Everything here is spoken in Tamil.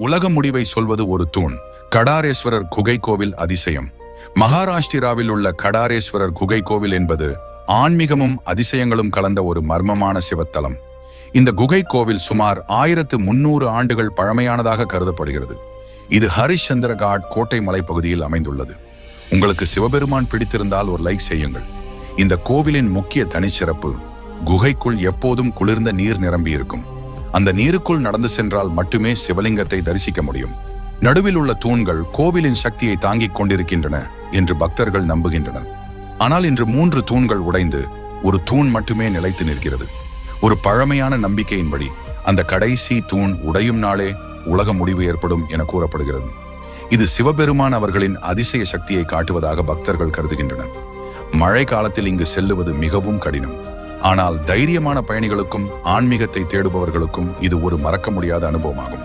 உலக முடிவை சொல்வது ஒரு தூண். கடாரேஸ்வரர் குகை கோவில் அதிசயம். மகாராஷ்டிராவில் உள்ள கடாரேஸ்வரர் குகை கோவில் என்பது ஆன்மீகமும் அதிசயங்களும் கலந்த ஒரு மர்மமான சிவத்தலம். இந்த குகை கோவில் சுமார் 1300 ஆண்டுகள் பழமையானதாக கருதப்படுகிறது. இது ஹரிச்சந்திரகாட் கோட்டை மலைப்பகுதியில் அமைந்துள்ளது. உங்களுக்கு சிவபெருமான் பிடித்திருந்தால் ஒரு லைக் செய்யுங்கள். இந்த கோவிலின் முக்கிய தனிச்சிறப்பு, குகைக்குள் எப்போதும் குளிர்ந்த நீர் நிரம்பி இருக்கும். அந்த நீருக்குள் நடந்து சென்றால் மட்டுமே சிவலிங்கத்தை தரிசிக்க முடியும். நடுவில் உள்ள தூண்கள் கோவிலின் சக்தியை தாங்கிக் கொண்டிருக்கின்றன என்று பக்தர்கள் நம்புகின்றனர். ஆனால் இன்று 3 தூண்கள் உடைந்து ஒரு தூண் மட்டுமே நிலைத்து நிற்கிறது. ஒரு பழமையான நம்பிக்கையின்படி அந்த கடைசி தூண் உடையும் நாளே உலக முடிவு ஏற்படும் என கூறப்படுகிறது. இது சிவபெருமான் அவர்களின் அதிசய சக்தியை காட்டுவதாக பக்தர்கள் கருதுகின்றனர். மழை காலத்தில் இங்கு செல்லுவது மிகவும் கடினம். ஆனால் தைரியமான பயணிகளுக்கும் ஆன்மீகத்தை தேடுபவர்களுக்கும் இது ஒரு மறக்க முடியாத அனுபவமாகும்.